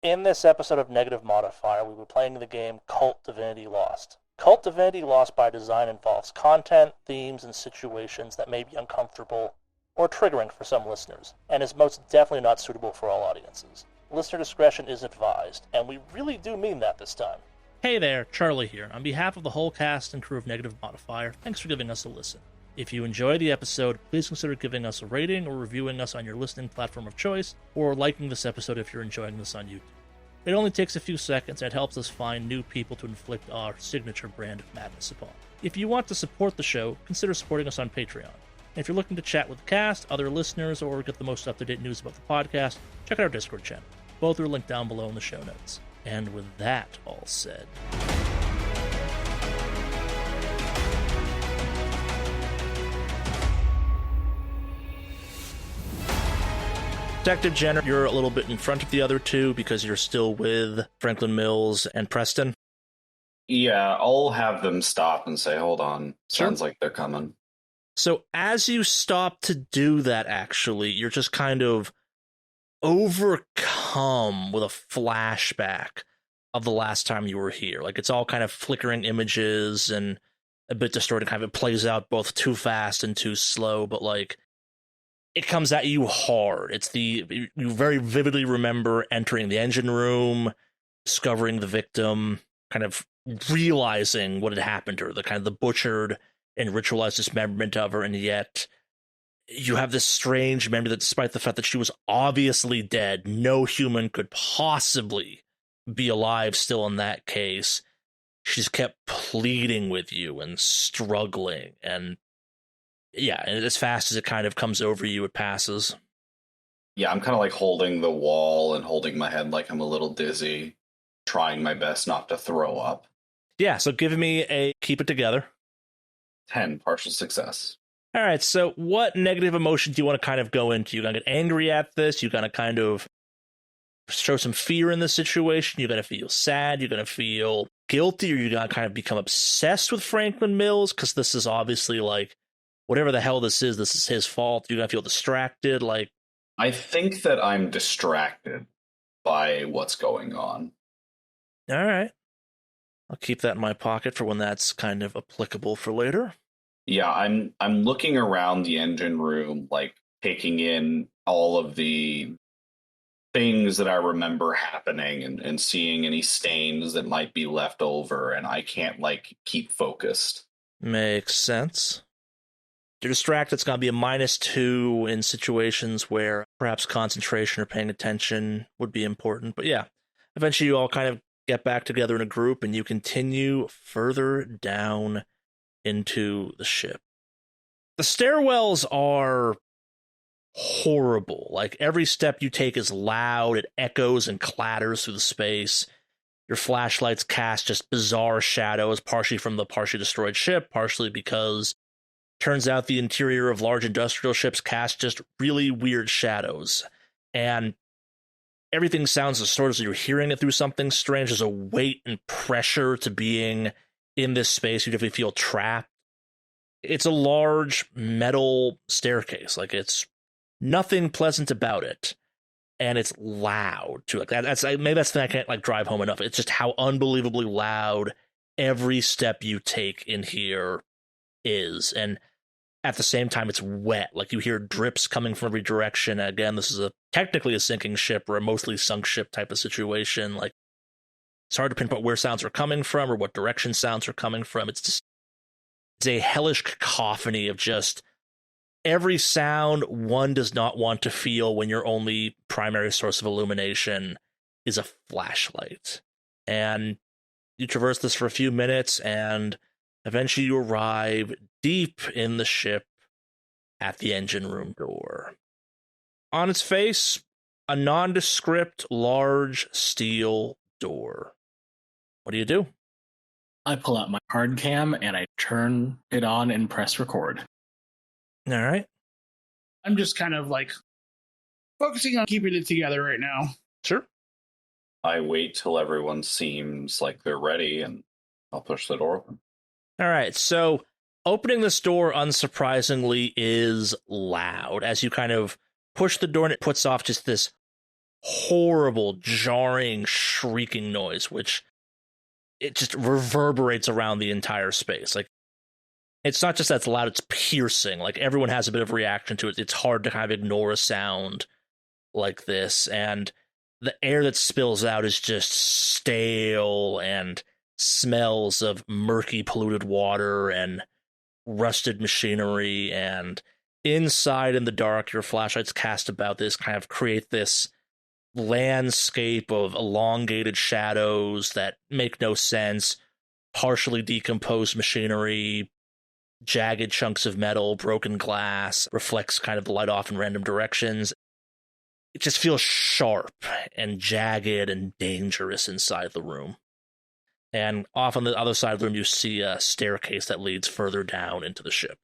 In this episode of Negative Modifier, we were playing the game Kult Divinity Lost. Kult Divinity Lost by design involves content, themes, and situations that may be uncomfortable or triggering for some listeners, and is most definitely not suitable for all audiences. Listener discretion is advised, and we really do mean that this time. Hey there, Charlie here. On behalf of the whole cast and crew of Negative Modifier, thanks for giving us a listen. If you enjoy the episode, please consider giving us a rating or reviewing us on your listening platform of choice, or liking this episode if you're enjoying this on YouTube. It only takes a few seconds and it helps us find new people to inflict our signature brand of madness upon. If you want to support the show, consider supporting us on Patreon. And if you're looking to chat with the cast, other listeners, or get the most up-to-date news about the podcast, check out our Discord channel. Both are linked down below in the show notes. And with that all said... Detective Jenner, you're a little bit in front of the other two because you're still with Franklin Mills and Preston. Yeah, I'll have them stop and say, hold on. Sure. Sounds like they're coming. So as you stop to do that, actually, you're just kind of overcome with a flashback of the last time you were here. Like, it's all kind of flickering images and a bit distorted. Kind of it plays out both too fast and too slow, but like, it comes at you hard. You very vividly remember entering the engine room, discovering the victim, kind of realizing what had happened to her, the kind of the butchered and ritualized dismemberment of her, and yet you have this strange memory that despite the fact that she was obviously dead, no human could possibly be alive still in that case. She's kept pleading with you and struggling, and yeah, and as fast as it kind of comes over you, it passes. Yeah, I'm kind of like holding the wall and holding my head like I'm a little dizzy, trying my best not to throw up. Yeah, so give me a keep it together. 10, partial success. All right, so what negative emotion do you want to kind of go into? You're going to get angry at this? You're going to kind of show some fear in this situation? You're going to feel sad? You're going to feel guilty? Or you're going to kind of become obsessed with Franklin Mills? Because this is obviously like, whatever the hell this is his fault. You're going to feel distracted? Like, I think that I'm distracted by what's going on. All right. I'll keep that in my pocket for when that's kind of applicable for later. Yeah, I'm looking around the engine room, like taking in all of the things that I remember happening and seeing any stains that might be left over, and I can't like keep focused. Makes sense. You're distracted, it's going to be a -2 in situations where perhaps concentration or paying attention would be important. But yeah, eventually you all kind of get back together in a group and you continue further down into the ship. The stairwells are horrible. Like, every step you take is loud, it echoes and clatters through the space. Your flashlights cast just bizarre shadows, partially from the partially destroyed ship, partially because turns out the interior of large industrial ships cast just really weird shadows. And everything sounds distorted, so you're hearing it through something strange. There's a weight and pressure to being in this space. You definitely feel trapped. It's a large metal staircase. Like, it's nothing pleasant about it. And it's loud, too. Like, maybe that's the thing I can't, like, drive home enough. It's just how unbelievably loud every step you take in here is. And at the same time, it's wet. Like, you hear drips coming from every direction. Again, this is technically a sinking ship or a mostly sunk ship type of situation. Like, it's hard to pinpoint where sounds are coming from or what direction sounds are coming from. It's a hellish cacophony of just every sound one does not want to feel when your only primary source of illumination is a flashlight. And you traverse this for a few minutes, and eventually you arrive deep in the ship at the engine room door. On its face, a nondescript, large steel door. What do you do? I pull out my hard cam and I turn it on and press record. All right. I'm just kind of like focusing on keeping it together right now. Sure. I wait till everyone seems like they're ready, and I'll push the door open. All right, so opening this door, unsurprisingly, is loud. As you kind of push the door, and it puts off just this horrible, jarring, shrieking noise, which it just reverberates around the entire space. Like, it's not just that it's loud, it's piercing. Like, everyone has a bit of reaction to it. It's hard to kind of ignore a sound like this, and the air that spills out is just stale and smells of murky, polluted water and rusted machinery. And inside in the dark, your flashlights cast about this kind of create this landscape of elongated shadows that make no sense, partially decomposed machinery, jagged chunks of metal, broken glass, reflects kind of the light off in random directions. It just feels sharp and jagged and dangerous inside the room. And off on the other side of the room, you see a staircase that leads further down into the ship.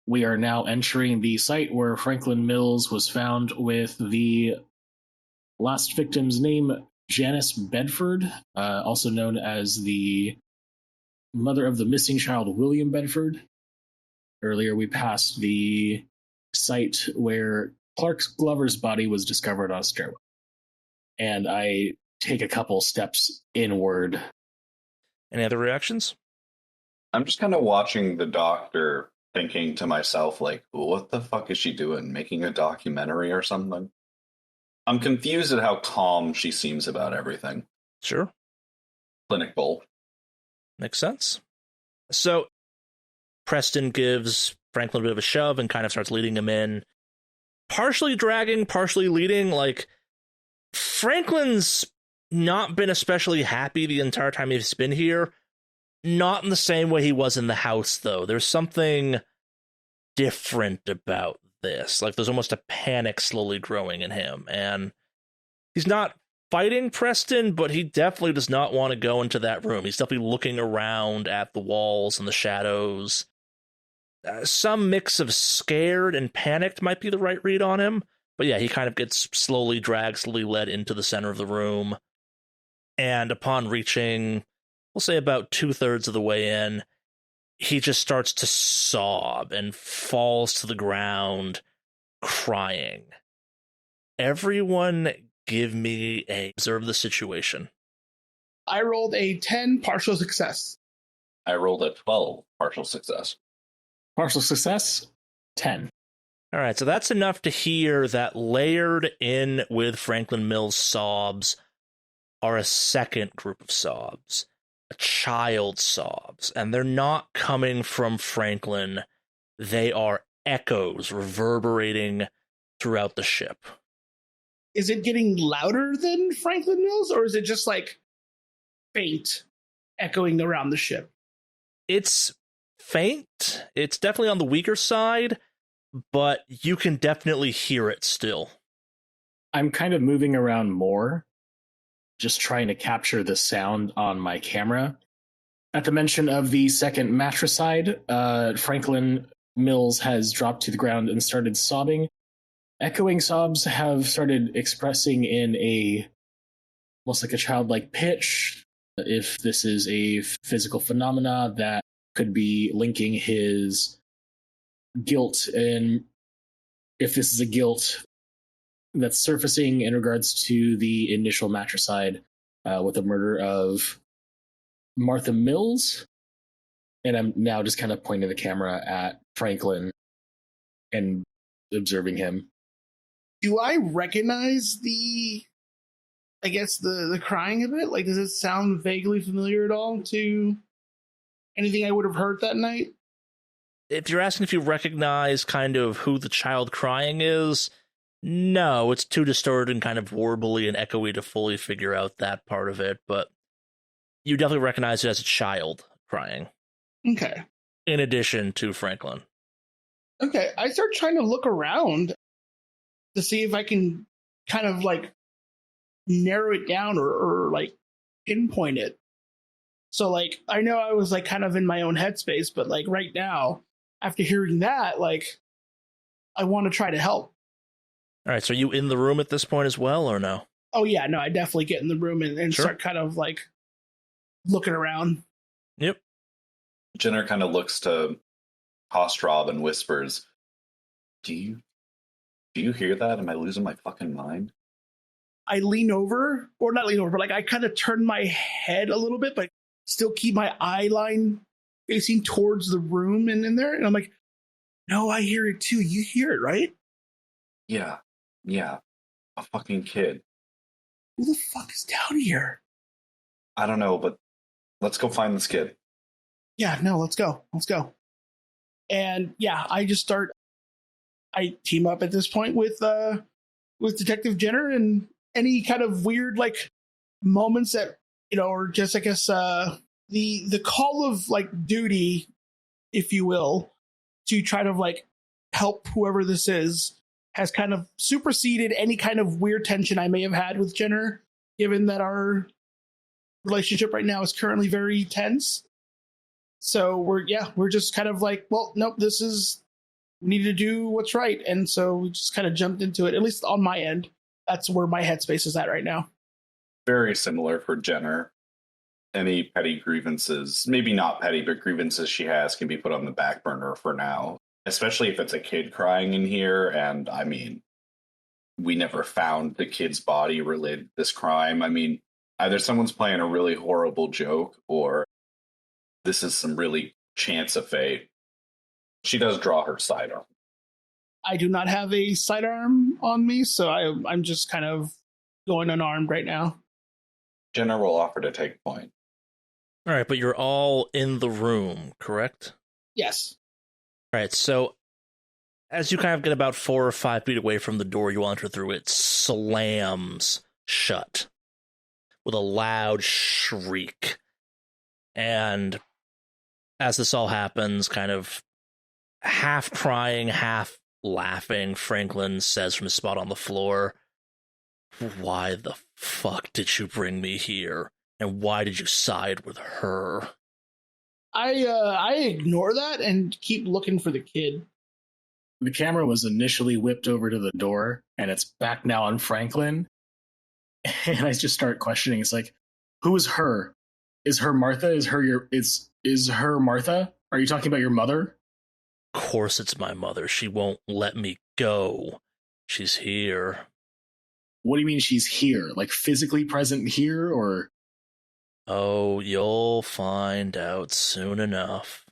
We are now entering the site where Franklin Mills was found with the last victim's name, Janice Bedford, also known as the mother of the missing child, William Bedford. Earlier, we passed the site where Clark Glover's body was discovered on a stairwell. And I take a couple steps inward. Any other reactions? I'm just kind of watching the doctor, thinking to myself, like, what the fuck is she doing? Making a documentary or something? I'm confused at how calm she seems about everything. Sure. Clinical. Makes sense. So, Preston gives Franklin a bit of a shove and kind of starts leading him in. Partially dragging, partially leading. Like, Franklin's not been especially happy the entire time he's been here. Not in the same way he was in the house, though. There's something different about this. Like, there's almost a panic slowly growing in him. And he's not fighting Preston, but he definitely does not want to go into that room. He's definitely looking around at the walls and the shadows. Some mix of scared and panicked might be the right read on him. But yeah, he kind of gets slowly dragged, slowly led into the center of the room. And upon reaching, we'll say about 2/3 of the way in, he just starts to sob and falls to the ground, crying. Everyone give me a observe the situation. I rolled a 10 partial success. I rolled a 12 partial success. Partial success, 10. All right, so that's enough to hear that layered in with Franklin Mills' sobs are a second group of sobs, a child's sobs, and they're not coming from Franklin. They are echoes reverberating throughout the ship. Is it getting louder than Franklin Mills, or is it just like faint, echoing around the ship? It's faint. It's definitely on the weaker side, but you can definitely hear it still. I'm kind of moving around more, just trying to capture the sound on my camera. At the mention of the second matricide, Franklin Mills has dropped to the ground and started sobbing. Echoing sobs have started expressing in almost like a childlike pitch. If this is a physical phenomena that could be linking his guilt, and if this is a guilt that's surfacing in regards to the initial matricide with the murder of Martha Mills. And I'm now just kind of pointing the camera at Franklin and observing him. Do I recognize the crying of it? Like, does it sound vaguely familiar at all to anything I would have heard that night? If you're asking if you recognize kind of who the child crying is, no, it's too distorted and kind of warbly and echoey to fully figure out that part of it, but you definitely recognize it as a child crying. Okay. In addition to Franklin. Okay, I start trying to look around to see if I can kind of like narrow it down or like pinpoint it. So like I know I was like kind of in my own headspace, but like right now, after hearing that, like I want to try to help. All right, so are you in the room at this point as well, or no? Oh yeah, no, I definitely get in the room and Sure. start kind of like looking around. Yep. Jenner kind of looks to Hostrov and whispers, Do you hear that? Am I losing my fucking mind? I lean over, or not lean over, but like I kind of turn my head a little bit, but still keep my eye line facing towards the room and in there. And I'm like, no, I hear it too. You hear it, right? Yeah. A fucking kid. Who the fuck is down here? I don't know, but let's go find this kid. Yeah, no, let's go. And yeah, I team up at this point with Detective Jenner, and any kind of weird like moments that, or just, I guess, the call of like duty, if you will, to try to like help whoever this is, has kind of superseded any kind of weird tension I may have had with Jenner, given that our relationship right now is currently very tense. So we're just kind of like, well, nope, we need to do what's right. And so we just kind of jumped into it, at least on my end. That's where my headspace is at right now. Very similar for Jenner. Any petty grievances, maybe not petty, but grievances she has can be put on the back burner for now. Especially if it's a kid crying in here. And I mean, we never found the kid's body related to this crime. I mean, either someone's playing a really horrible joke, or this is some really chance of fate. She does draw her sidearm. I do not have a sidearm on me, so I'm just kind of going unarmed right now. Jenner will offer to take point. All right, but you're all in the room, correct? Yes. All right, so as you kind of get about 4 or 5 feet away from the door you enter through, it slams shut with a loud shriek. And as this all happens, kind of half crying, half laughing, Franklin says from his spot on the floor, "Why the fuck did you bring me here? And why did you side with her?" I ignore that and keep looking for the kid. The camera was initially whipped over to the door, and it's back now on Franklin. And I just start questioning. It's like, who is her? Is her Martha? Is her Martha? Are you talking about your mother? Of course it's my mother. She won't let me go. She's here. What do you mean she's here? Like physically present here, or? Oh, you'll find out soon enough.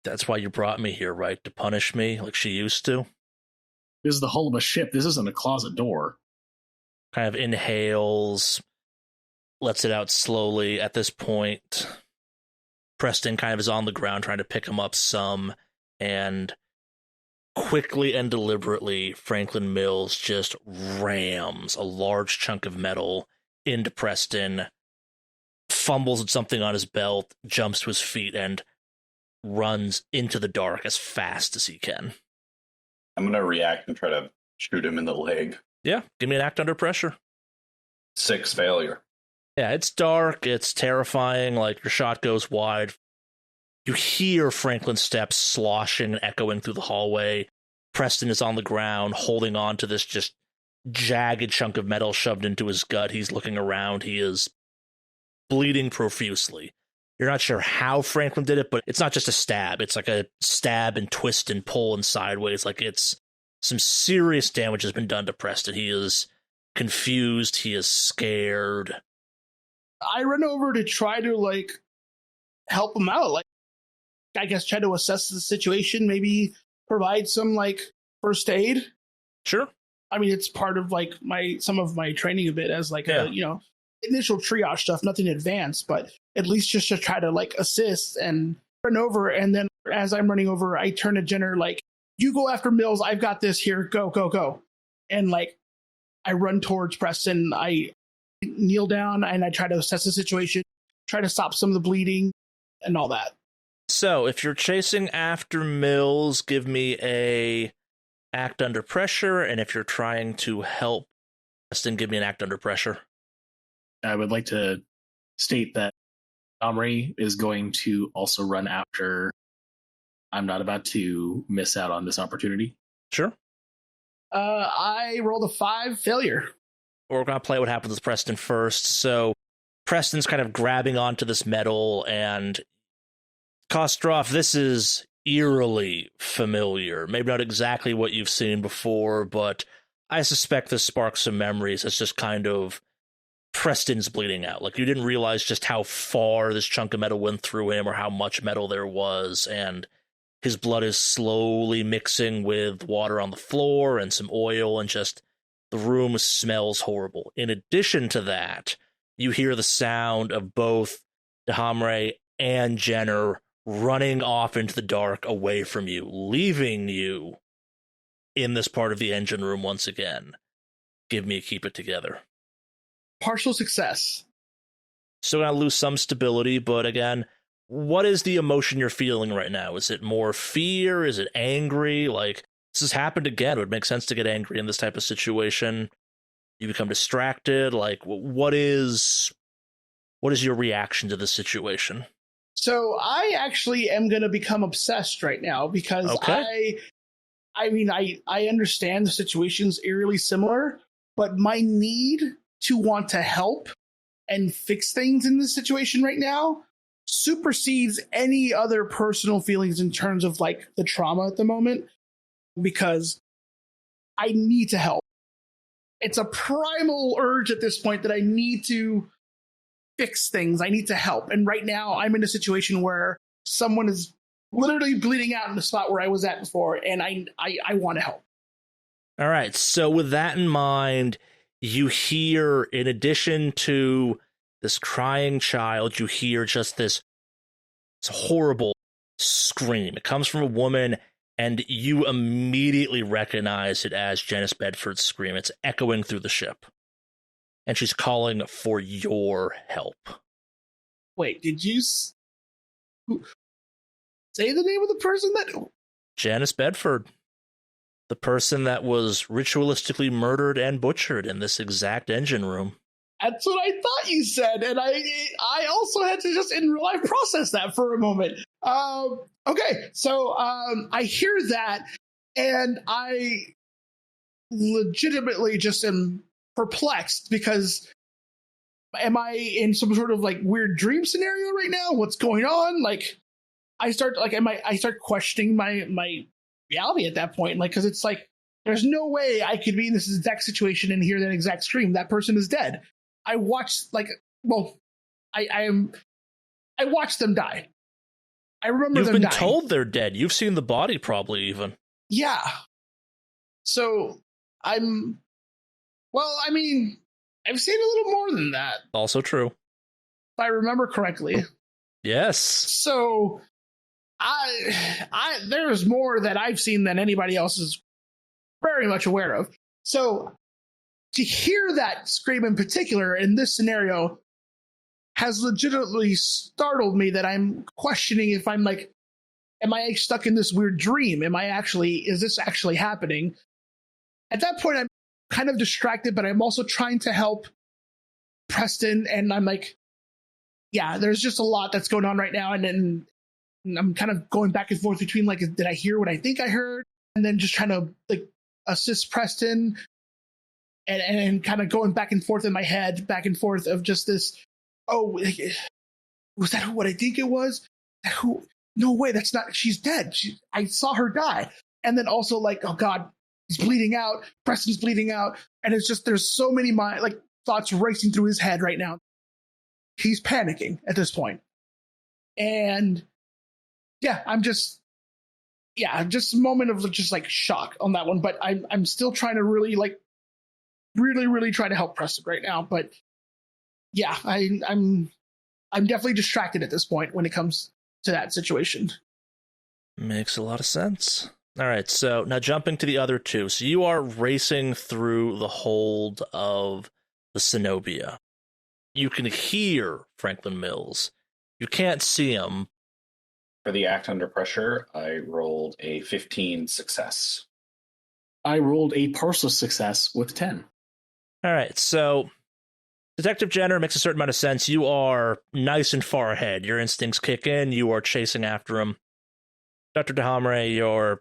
That's why you brought me here, right? To punish me like she used to? This is the hull of a ship. This isn't a closet door. Kind of inhales, lets it out slowly. At this point, Preston kind of is on the ground trying to pick him up some, and quickly and deliberately, Franklin Mills just rams a large chunk of metal into Preston, fumbles at something on his belt, jumps to his feet, and runs into the dark as fast as he can. I'm going to react and try to shoot him in the leg. Yeah, give me an act under pressure. 6 failure. Yeah, it's dark, it's terrifying, like your shot goes wide. You hear Franklin's steps sloshing and echoing through the hallway. Preston is on the ground, holding on to this just jagged chunk of metal shoved into his gut. He's looking around. He is bleeding profusely. You're not sure how Franklin did it, but it's not just a stab. It's like a stab and twist and pull and sideways. Like it's some serious damage has been done to Preston. He is confused. He is scared. I run over to try to like help him out. Like, I guess try to assess the situation, maybe provide some like first aid. Sure. I mean, it's part of like some of my training a bit as like a, initial triage stuff, nothing advanced, but at least just to try to like assist and run over. And then as I'm running over, I turn to Jenner like, "You go after Mills. I've got this here. Go, go, go." And like, I run towards Preston. I kneel down and I try to assess the situation, try to stop some of the bleeding and all that. So if you're chasing after Mills, give me a act under pressure. And if you're trying to help Preston, give me an act under pressure. I would like to state that Omri is going to also run after. I'm not about to miss out on this opportunity. Sure. I rolled a 5 failure. We're going to play what happens with Preston first. So Preston's kind of grabbing onto this metal, and Kostrov, this is eerily familiar. Maybe not exactly what you've seen before, but I suspect this sparks some memories. It's just kind of Preston's bleeding out. Like, you didn't realize just how far this chunk of metal went through him or how much metal there was, and his blood is slowly mixing with water on the floor and some oil, and just the room smells horrible. In addition to that, you hear the sound of both Dahamre and Jenner running off into the dark away from you, leaving you in this part of the engine room once again. Give me a keep it together. Partial success. Still gonna lose some stability, but again, what is the emotion you're feeling right now? Is it more fear? Is it angry? Like, this has happened again. It would make sense to get angry in this type of situation. You become distracted. Like, what is your reaction to the situation? So I actually am going to become obsessed right now because Okay. I understand the situation's eerily similar, but my need to want to help and fix things in this situation right now supersedes any other personal feelings in terms of like the trauma at the moment, because I need to help. It's a primal urge at this point that I need to fix things. I need to help. And right now I'm in a situation where someone is literally bleeding out in the spot where I was at before, and I want to help. All right. So with that in mind, you hear, in addition to this crying child, you hear just this horrible scream. It comes from a woman, and you immediately recognize it as Janice Bedford's scream. It's echoing through the ship, and she's calling for your help. Wait, did you say the name of the person that... Janice Bedford, the person that was ritualistically murdered and butchered in this exact engine room. That's what I thought you said, and I also had to just in real life process that for a moment. Okay, so I hear that, and I legitimately just am perplexed, because am I in some sort of like weird dream scenario right now? What's going on? Like, I start questioning my reality at that point, like, because it's like there's no way I could be in this exact situation and hear that exact scream. That person is dead. I watched I watched them die. I remember You've them been dying. told they're dead. You've seen the body, probably even. Yeah. So I've seen a little more than that, Also true. if I remember correctly. Yes. So there's more that I've seen than anybody else is very much aware of. So to hear that scream in particular in this scenario has legitimately startled me, that I'm questioning if I'm like, am I stuck in this weird dream? Is this actually happening? At that point, I'm kind of distracted, but I'm also trying to help Preston. And I'm like, yeah, there's just a lot that's going on right now. And then I'm kind of going back and forth between like, did I hear what I think I heard? And then just trying to like assist Preston, and kind of going back and forth in my head, back and forth of just this, oh, was that what I think it was? Who? No way, that's not, she's dead. I saw her die. And then also like, oh God, he's bleeding out. Preston's bleeding out. And it's just, there's so many thoughts racing through his head right now. He's panicking at this point. And yeah, just a moment of just like shock on that one. But I'm still trying to really try to help Preston right now. But yeah, I'm definitely distracted at this point when it comes to that situation. Makes a lot of sense. All right, so now jumping to the other two. So you are racing through the hold of the Cenobia. You can hear Franklin Mills. You can't see him. For the act under pressure, I rolled a 15 success. I rolled a partial success with 10. All right, so Detective Jenner makes a certain amount of sense. You are nice and far ahead. Your instincts kick in. You are chasing after him. Dr. Dahamre,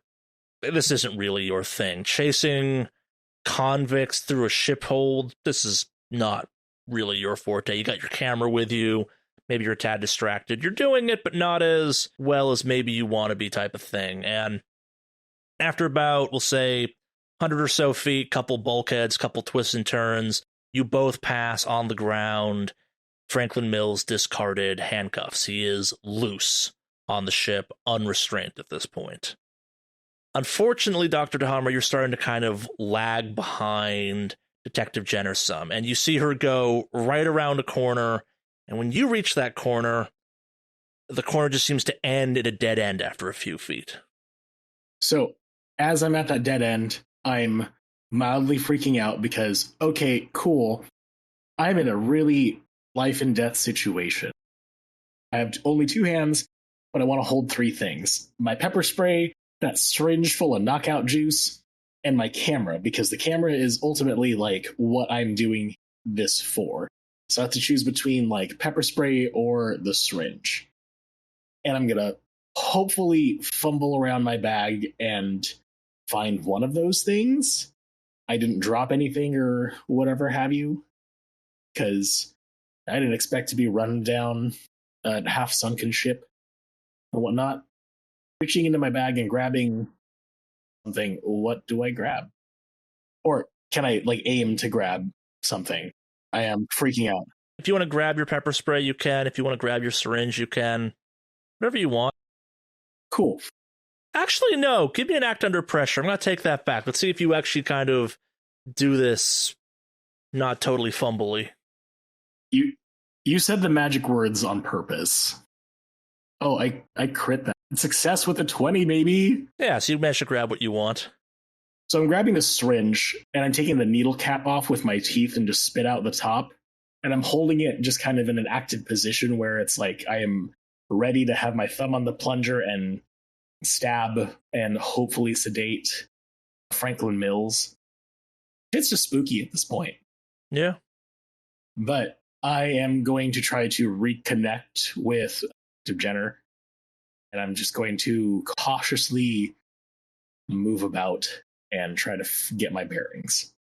this isn't really your thing. Chasing convicts through a ship hold, this is not really your forte. You got your camera with you. Maybe you're a tad distracted. You're doing it, but not as well as maybe you want to be, type of thing. And after about, we'll say, 100 or so feet, couple bulkheads, couple twists and turns. You both pass on the ground. Franklin Mills discarded handcuffs. He is loose on the ship, unrestrained at this point. Unfortunately, Dr. DeHammer, you're starting to kind of lag behind Detective Jenner some, and you see her go right around a corner, and when you reach that corner, the corner just seems to end at a dead end after a few feet. So, as I'm at that dead end, I'm mildly freaking out because, okay, cool, I'm in a really life and death situation. I have only 2 hands, but I want to hold 3 things. My pepper spray, that syringe full of knockout juice, and my camera, because the camera is ultimately like what I'm doing this for. So I have to choose between like pepper spray or the syringe. And I'm gonna hopefully fumble around my bag and find one of those things. I didn't drop anything or whatever have you, because I didn't expect to be run down a half sunken ship or whatnot. Reaching into my bag and grabbing something, what do I grab? Or can I like aim to grab something? I am freaking out. If you want to grab your pepper spray, you can. If you want to grab your syringe, you can. Whatever you want. Cool. Actually, no. Give me an act under pressure. I'm going to take that back. Let's see if you actually kind of do this not totally fumbly. You said the magic words on purpose. Oh, I crit that. Success with a 20, maybe. Yeah, so you managed to grab what you want. So I'm grabbing the syringe, and I'm taking the needle cap off with my teeth and just spit out the top. And I'm holding it just kind of in an active position where it's like I am ready to have my thumb on the plunger and stab and hopefully sedate Franklin Mills. It's just spooky at this point. Yeah. But I am going to try to reconnect with Jenner, and I'm just going to cautiously move about and try to get my bearings.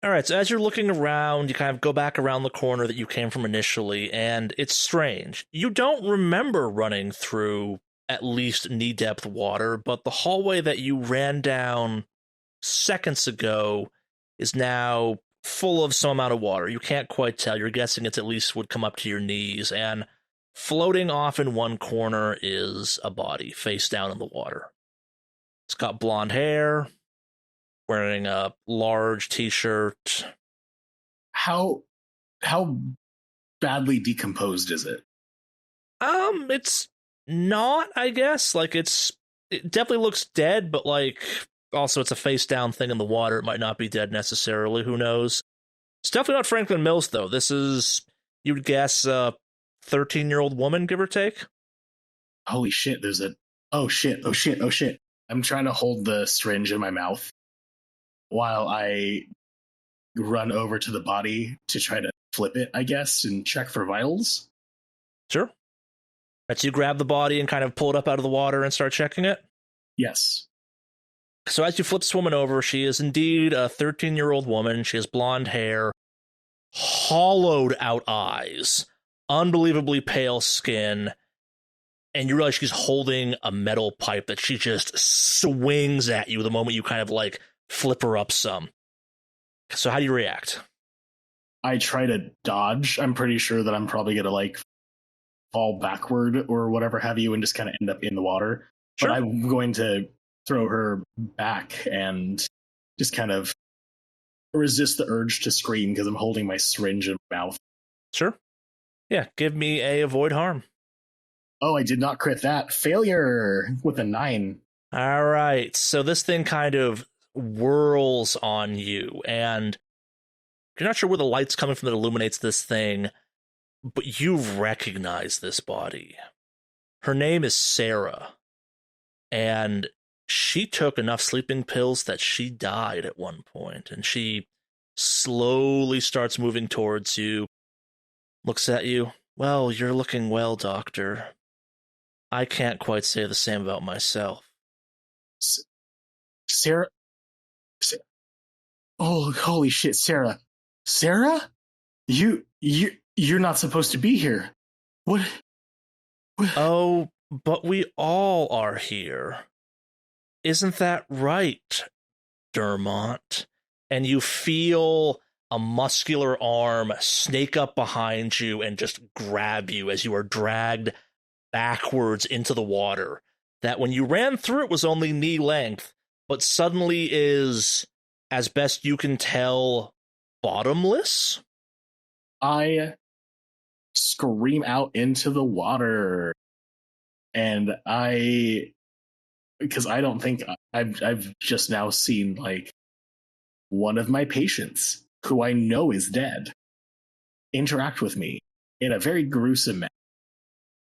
All right, so as you're looking around, you kind of go back around the corner that you came from initially, and it's strange. You don't remember running through at least knee-depth water, but the hallway that you ran down seconds ago is now full of some amount of water. You can't quite tell. You're guessing it's at least would come up to your knees, and floating off in one corner is a body, face down in the water. It's got blonde hair, wearing a large t-shirt. How badly decomposed is it? It's not, I guess. Like, it definitely looks dead, but like, also it's a face down thing in the water. It might not be dead necessarily. Who knows? It's definitely not Franklin Mills, though. This is, you'd guess, a 13-year-old woman, give or take. Holy shit, there's a... Oh shit. I'm trying to hold the syringe in my mouth while I run over to the body to try to flip it, I guess, and check for vitals. Sure. Right, so you grab the body and kind of pull it up out of the water and start checking it? Yes. So as you flip this woman over, she is indeed a 13-year-old woman. She has blonde hair, hollowed out eyes, unbelievably pale skin, and you realize she's holding a metal pipe that she just swings at you the moment you kind of like flip her up some. So how do you react? I try to dodge. I'm pretty sure that I'm probably going to like fall backward or whatever have you and just kind of end up in the water. Sure. But I'm going to throw her back and just kind of resist the urge to scream because I'm holding my syringe in my mouth. Sure. Yeah, give me a avoid harm. Oh, I did not crit that. Failure with a 9. All right, so this thing kind of whirls on you, and you're not sure where the light's coming from that illuminates this thing, but you recognize this body. Her name is Sarah, and she took enough sleeping pills that she died at one point, and she slowly starts moving towards you, looks at you. Well, you're looking well, Doctor. I can't quite say the same about myself. Sarah? Oh, holy shit, Sarah. Sarah? You're not supposed to be here. What? Oh, but we all are here. Isn't that right, Dermont, and you feel a muscular arm snake up behind you and just grab you as you are dragged backwards into the water. That when you ran through it was only knee length, but suddenly is, as best you can tell, bottomless. I scream out into the water, and because I don't think I've just now seen like one of my patients who I know is dead interact with me in a very gruesome manner.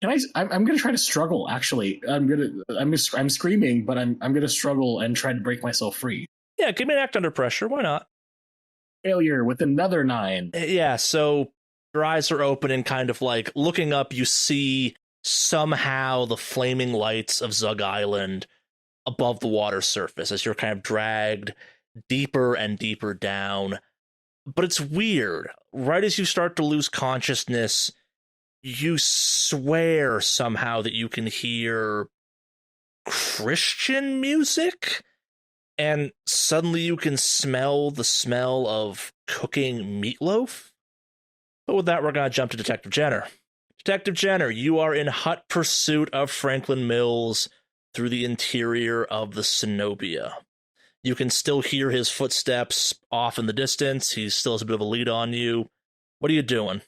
And I'm going to try to struggle. Actually, I'm screaming, but I'm going to struggle and try to break myself free. Yeah, give me an act under pressure. Why not? Failure with another 9. Yeah, so your eyes are open and kind of like looking up, you see somehow the flaming lights of Zug Island above the water surface as you're kind of dragged deeper and deeper down. But it's weird. Right as you start to lose consciousness, you swear somehow that you can hear Christian music, and suddenly you can smell the smell of cooking meatloaf. But with that, we're going to jump to Detective Jenner. Detective Jenner, you are in hot pursuit of Franklin Mills through the interior of the Cenobia. You can still hear his footsteps off in the distance. He still has a bit of a lead on you. What are you doing?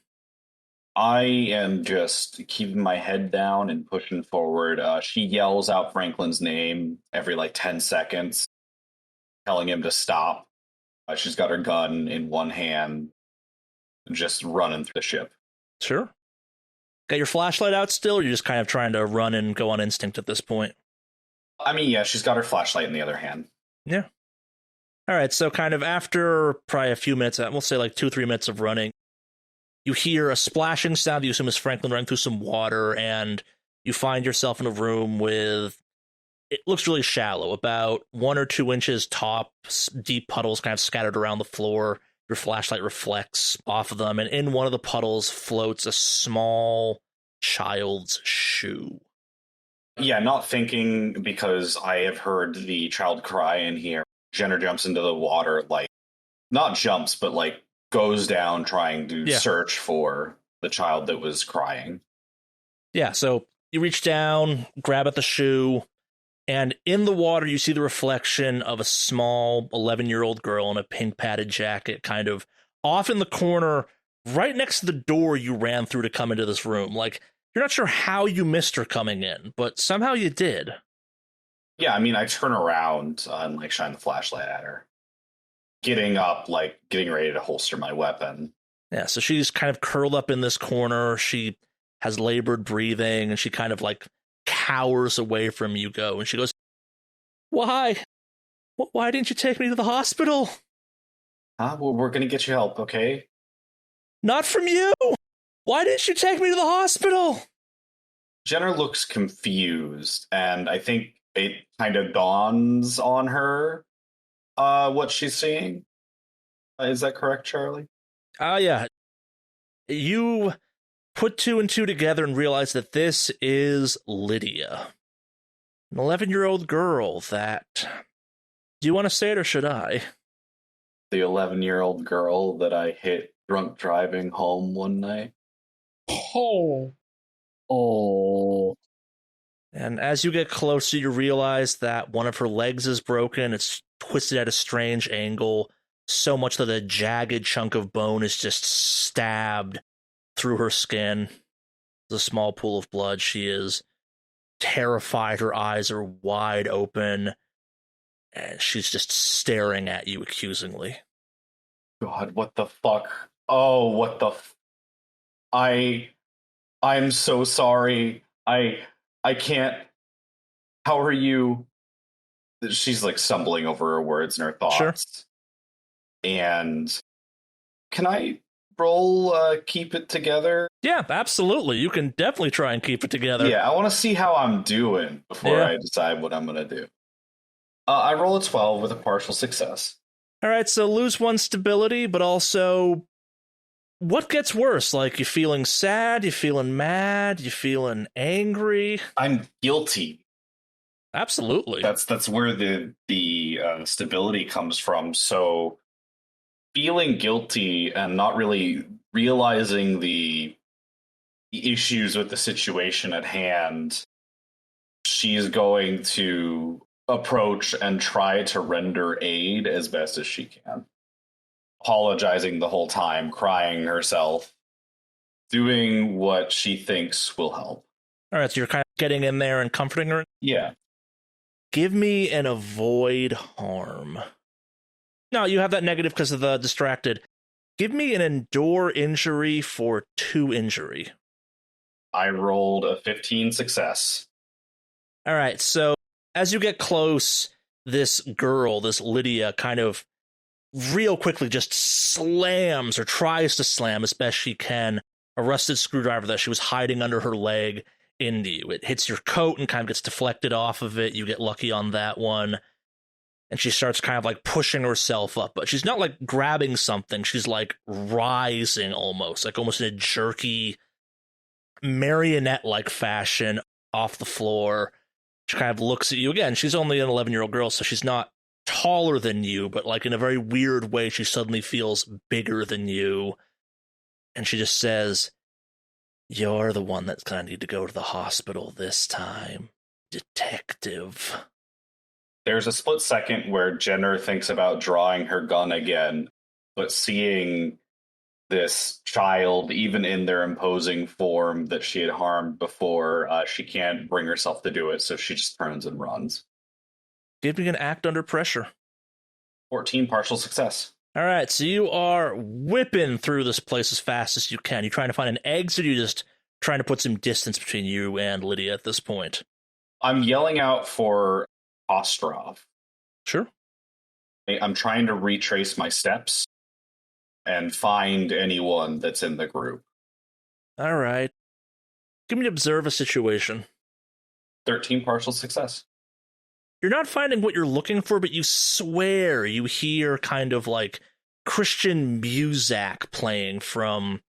I am just keeping my head down and pushing forward. She yells out Franklin's name every 10 seconds, telling him to stop. She's got her gun in one hand, just running through the ship. Sure. Got your flashlight out still, or you're just kind of trying to run and go on instinct at this point? I mean, yeah, she's got her flashlight in the other hand. Yeah. All right, so kind of after probably a few minutes, we'll say 2-3 minutes of running, you hear a splashing sound that you assume is Franklin running through some water, and you find yourself in a room with, it looks really shallow, about 1 or 2 inches top, deep puddles kind of scattered around the floor. Your flashlight reflects off of them, and in one of the puddles floats a small child's shoe. Yeah, not thinking, because I have heard the child cry in here. Jenner jumps into the water, not jumps, but goes down trying to search for the child that was crying. Yeah, so you reach down, grab at the shoe, and in the water you see the reflection of a small 11-year-old girl in a pink padded jacket, kind of off in the corner, right next to the door you ran through to come into this room. You're not sure how you missed her coming in, but somehow you did. Yeah, I mean, I turn around and shine the flashlight at her. Getting up, getting ready to holster my weapon. Yeah, so she's kind of curled up in this corner. She has labored breathing, and she kind of cowers away from you go. And she goes, "Why? Why didn't you take me to the hospital?" Well, we're going to get you help, okay? Not from you! Why didn't you take me to the hospital? Jenner looks confused, and I think it kind of dawns on her what she's seeing. Is that correct, Charlie? Yeah. You put 2 and 2 together and realize that this is Lydia, an 11-year-old girl that... Do you want to say it, or should I? The 11-year-old girl that I hit drunk driving home one night. Oh. And as you get closer, you realize that one of her legs is broken. It's twisted at a strange angle, so much that a jagged chunk of bone is just stabbed through her skin. There's a small pool of blood. She is terrified. Her eyes are wide open, and she's just staring at you accusingly. God, what the fuck? Oh, what the I'm so sorry. I can't. How are you? She's stumbling over her words and her thoughts. Sure. And can I roll keep it together? Yeah, absolutely. You can definitely try and keep it together. Yeah, I want to see how I'm doing before I decide what I'm going to do. I roll a 12 with a partial success. All right, so lose 1 stability, but also, what gets worse? You feeling sad? You feeling mad? You feeling angry? I'm guilty. Absolutely. That's where the the stability comes from. So feeling guilty and not really realizing the issues with the situation at hand, she's going to approach and try to render aid as best as she can. Apologizing the whole time, crying herself, doing what she thinks will help. All right, so you're kind of getting in there and comforting her? Yeah. Give me an avoid harm. No, you have that negative because of the distracted. Give me an endure injury for 2 injury. I rolled a 15 success. All right, so as you get close, this girl, this Lydia, kind of real quickly just slams or tries to slam as best she can a rusted screwdriver that she was hiding under her leg into you. It hits your coat and kind of gets deflected off of it. You get lucky on that one. And she starts kind of like pushing herself up, but she's not like grabbing something. She's like rising almost in a jerky marionette-like fashion off the floor. She kind of looks at you again. She's only an 11-year-old girl, so she's not taller than you, but like in a very weird way, she suddenly feels bigger than you. And she just says, "You're the one that's going to need to go to the hospital this time, detective." There's a split second where Jenner thinks about drawing her gun again, but seeing this child, even in their imposing form that she had harmed before, she can't bring herself to do it, so she just turns and runs. Give me an act under pressure. 14 partial success. All right, so you are whipping through this place as fast as you can. You trying to find an exit, or you just trying to put some distance between you and Lydia at this point? I'm yelling out for Ostrov. Sure. I'm trying to retrace my steps and find anyone that's in the group. All right. Give me an observe a situation. 13 partial success. You're not finding what you're looking for, but you swear you hear kind of like Christian music playing from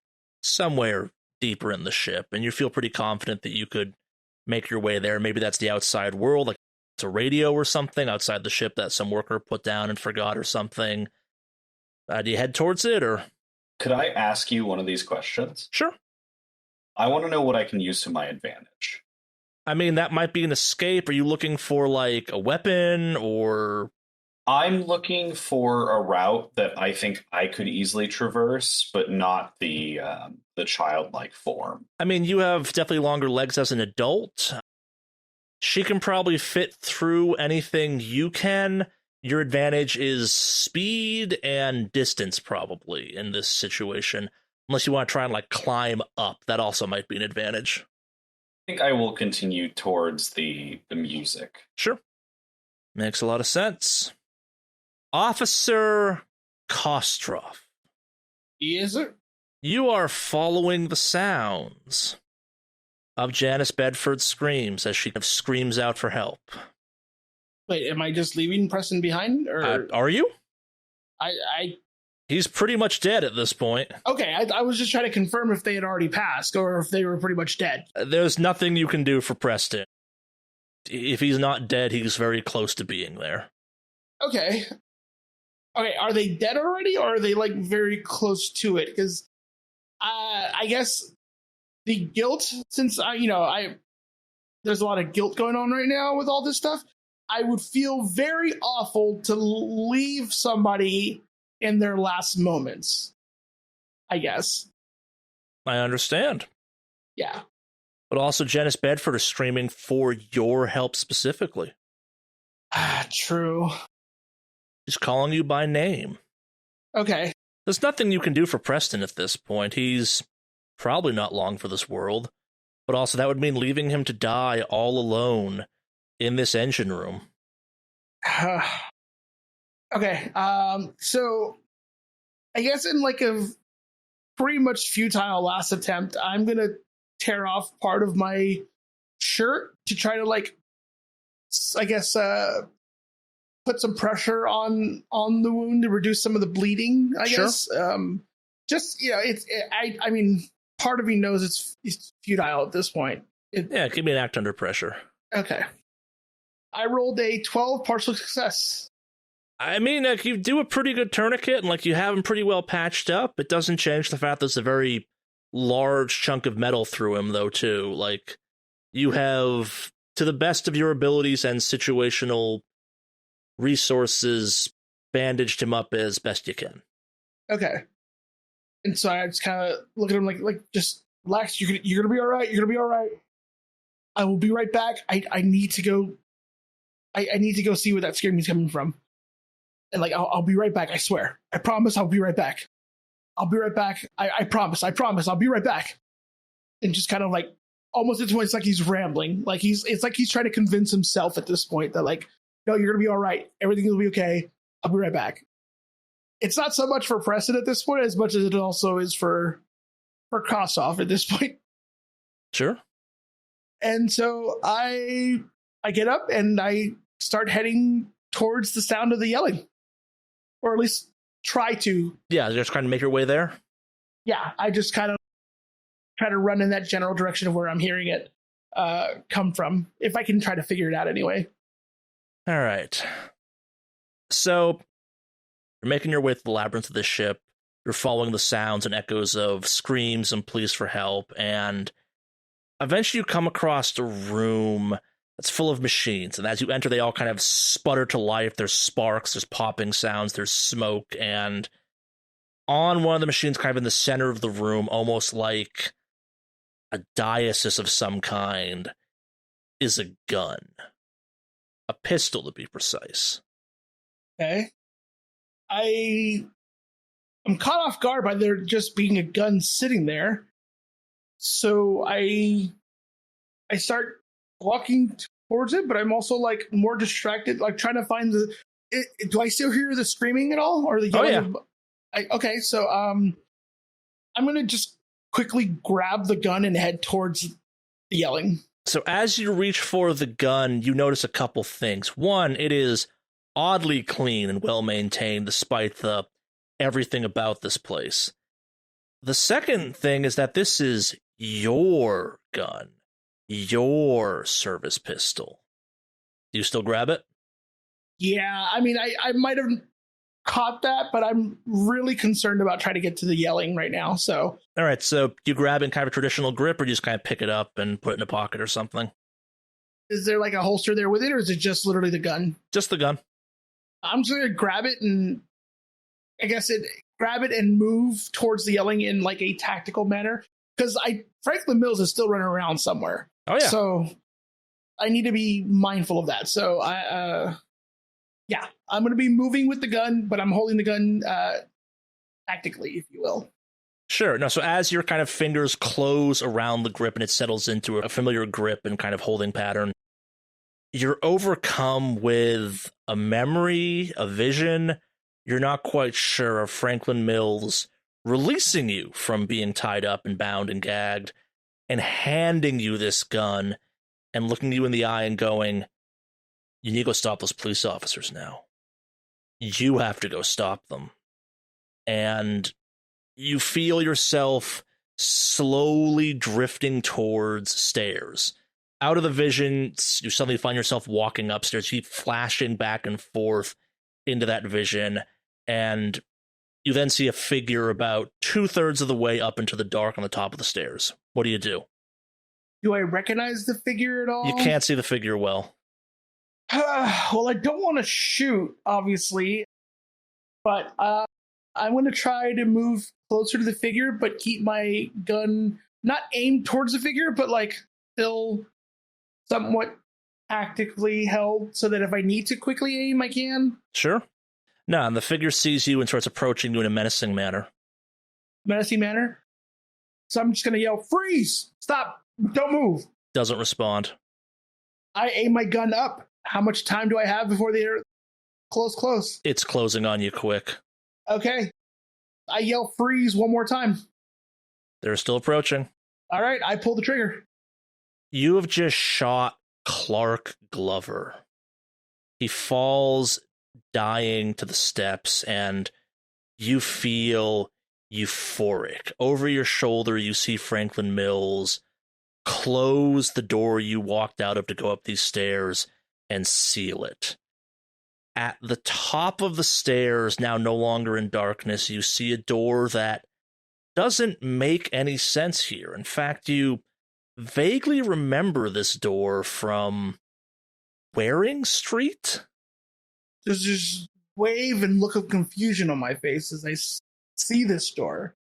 somewhere deeper in the ship, and you feel pretty confident that you could make your way there. Maybe that's the outside world, like it's a radio or something outside the ship that some worker put down and forgot or something. Do you head towards it, or? Could I ask you one of these questions? Sure. I want to know what I can use to my advantage. I mean, that might be an escape. Are you looking for, like, a weapon, or? I'm looking for a route that I think I could easily traverse, but not the childlike form. I mean, you have definitely longer legs as an adult. She can probably fit through anything you can. Your advantage is speed and distance, probably, in this situation. Unless you want to try and, like, climb up. That also might be an advantage. I think I will continue towards the music. Sure. Makes a lot of sense. Officer Kostrov. Yes, sir. You are following the sounds of Janice Bedford's screams as she screams out for help. Wait, am I just leaving Preston behind, or Are you? I He's pretty much dead at this point. Okay, I was just trying to confirm if they had already passed or if they were pretty much dead. There's nothing you can do for Preston. If he's not dead, he's very close to being there. Okay. Okay, are they dead already, or are they, like, very close to it? Because I guess the guilt, since, there's a lot of guilt going on right now with all this stuff, I would feel very awful to leave somebody in their last moments, I guess. I understand. Yeah. But also, Janice Bedford is screaming for your help specifically. True. She's calling you by name. Okay. There's nothing you can do for Preston at this point. He's probably not long for this world. But also, that would mean leaving him to die all alone in this engine room. Okay. So I guess in, like, a pretty much futile last attempt, I'm gonna tear off part of my shirt to try to, like, I guess put some pressure on the wound to reduce some of the bleeding, I guess. Just, I mean, part of me knows it's futile at this point. Yeah, give me an act under pressure. Okay. I rolled a 12 partial success. I mean, like, you do a pretty good tourniquet, and like you have him pretty well patched up. It doesn't change the fact there's a very large chunk of metal through him, though, too. Like, you have, to the best of your abilities and situational resources, bandaged him up as best you can. Okay. And so I just kind of look at him like just relax. You're gonna be all right. You're gonna be all right. I will be right back. I need to go. I need to go see where that screaming's coming from. And like I'll be right back. I swear. I promise. I'll be right back. I'll be right back. I promise. I promise. I'll be right back. And just kind of like almost at this point, it's like he's rambling. Like it's like he's trying to convince himself at this point that like, no, you're gonna be all right. Everything will be okay. I'll be right back. It's not so much for Preston at this point as much as it also is for Kossoff at this point. Sure. And so I get up and I start heading towards the sound of the yelling. Or at least try to. Yeah, just trying to make your way there? Yeah, I just kind of try to run in that general direction of where I'm hearing it come from, if I can try to figure it out anyway. All right. So, you're making your way through the labyrinth of the ship. You're following the sounds and echoes of screams and pleas for help, and eventually you come across a room that's full of machines, and as you enter, they all kind of sputter to life. There's sparks, there's popping sounds, there's smoke, and on one of the machines, kind of in the center of the room, almost like a diasis of some kind, is a gun. A pistol, to be precise. Okay. I'm caught off guard by there just being a gun sitting there. So I start walking towards it, but I'm also like more distracted, like trying to find do I still hear the screaming at all? Or the yelling? Oh, yeah. Okay, so I'm gonna just quickly grab the gun and head towards the yelling. So as you reach for the gun, you notice a couple things. One, it is oddly clean and well maintained despite the everything about this place. The second thing is that this is your gun, your service pistol. Do you still grab it? Yeah, I mean, I might have caught that, but I'm really concerned about trying to get to the yelling right now. So, all right, so do you grab it in kind of a traditional grip, or do you just kind of pick it up and put it in a pocket or something? Is there like a holster there with it, or is it just literally the gun? Just the gun. I'm just gonna grab it and grab it and move towards the yelling in like a tactical manner, because Franklin Mills is still running around somewhere. Oh yeah. So I need to be mindful of that. So I'm going to be moving with the gun, but I'm holding the gun tactically, if you will. Sure. No, so as your kind of fingers close around the grip and it settles into a familiar grip and kind of holding pattern, you're overcome with a memory, a vision. You're not quite sure of Franklin Mills releasing you from being tied up and bound and gagged and handing you this gun and looking you in the eye and going, you need to go stop those police officers now. You have to go stop them. And you feel yourself slowly drifting towards stairs. Out of the vision, you suddenly find yourself walking upstairs. You keep flashing back and forth into that vision, and you then see a figure about 2/3 of the way up into the dark on the top of the stairs. What do? Do I recognize the figure at all? You can't see the figure well. Well, I don't want to shoot, obviously, but I'm going to try to move closer to the figure, but keep my gun not aimed towards the figure, but like still somewhat tactically held so that if I need to quickly aim, I can. Sure. No, and the figure sees you and starts approaching you in a menacing manner. Menacing manner? So I'm just going to yell, freeze! Stop! Don't move! Doesn't respond. I aim my gun up. How much time do I have before they're close? It's closing on you quick. Okay. I yell freeze one more time. They're still approaching. All right, I pull the trigger. You have just shot Clark Glover. He falls dying to the steps, and you feel euphoric. Over your shoulder, you see Franklin Mills close the door you walked out of to go up these stairs and seal it. At the top of the stairs, now no longer in darkness, you see a door that doesn't make any sense here. In fact, you vaguely remember this door from Waring Street? There's this wave and look of confusion on my face as I see this door.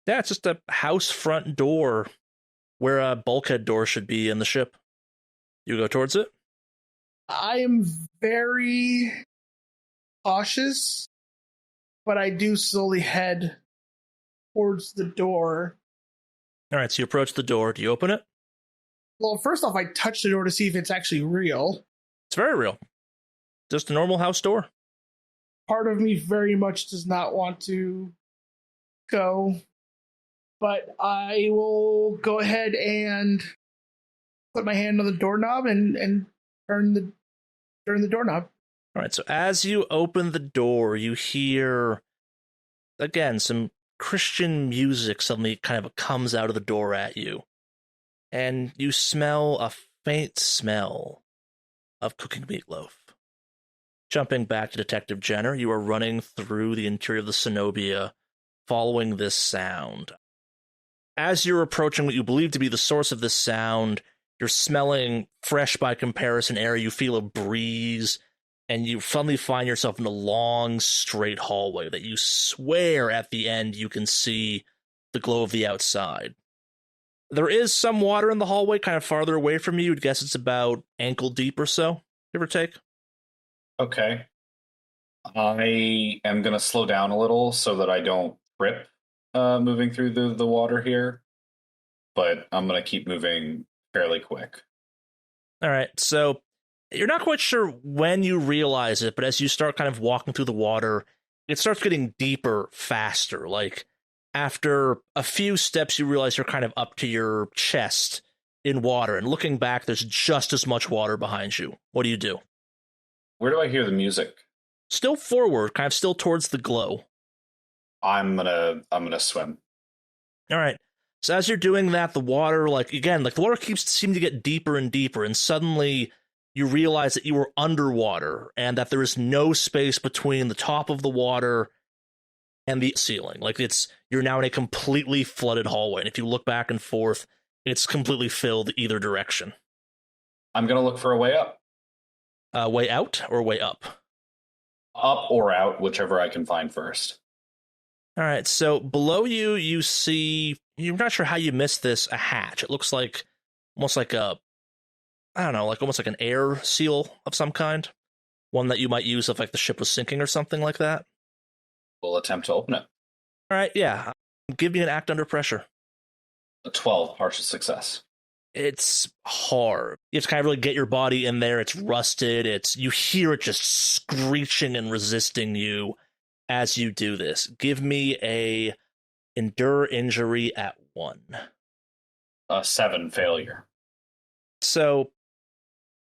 Yeah, it's just a house front door where a bulkhead door should be in the ship. You go towards it? I am very cautious, but I do slowly head towards the door. All right, so you approach the door. Do you open it? Well, first off, I touch the door to see if it's actually real. It's very real. Just a normal house door. Part of me very much does not want to go, but I will go ahead and put my hand on the doorknob and turn the doorknob. All right, so as you open the door, you hear, again, some Christian music suddenly kind of comes out of the door at you. And you smell a faint smell of cooking meatloaf. Jumping back to Detective Jenner, you are running through the interior of the Cenobia, following this sound. As you're approaching what you believe to be the source of this sound, you're smelling fresh by comparison air, you feel a breeze, and you suddenly find yourself in a long, straight hallway that you swear at the end you can see the glow of the outside. There is some water in the hallway kind of farther away from you. You'd guess it's about ankle deep or so, give or take. Okay. I am going to slow down a little so that I don't trip moving through the water here, but I'm going to keep moving fairly quick. All right, so you're not quite sure when you realize it, but as you start kind of walking through the water, it starts getting deeper faster. Like, after a few steps, you realize you're kind of up to your chest in water, and looking back, there's just as much water behind you. What do you do? Where do I hear the music? Still forward, kind of still towards the glow. I'm gonna swim. All right. So as you're doing that, the water, the water keeps seeming to get deeper and deeper, and suddenly you realize that you are underwater and that there is no space between the top of the water and the ceiling. You're now in a completely flooded hallway, and if you look back and forth, it's completely filled either direction. I'm gonna look for a way up. Way out or way up? Up or out, whichever I can find first. All right, so below you, you see, you're not sure how you missed this, a hatch. It looks like almost like almost like an air seal of some kind. One that you might use if the ship was sinking or something like that. We'll attempt to open it. All right, yeah. Give me an act under pressure. A 12, partial success. It's hard. You have to kind of really get your body in there. It's rusted. You hear it just screeching and resisting you as you do this. Give me a endure injury at 1. 7, failure. So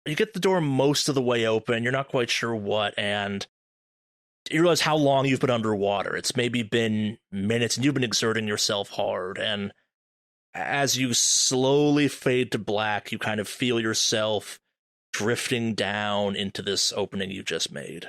you get the door most of the way open. You're not quite sure what, and you realize how long you've been underwater. It's maybe been minutes, and you've been exerting yourself hard, and as you slowly fade to black, you kind of feel yourself drifting down into this opening you just made.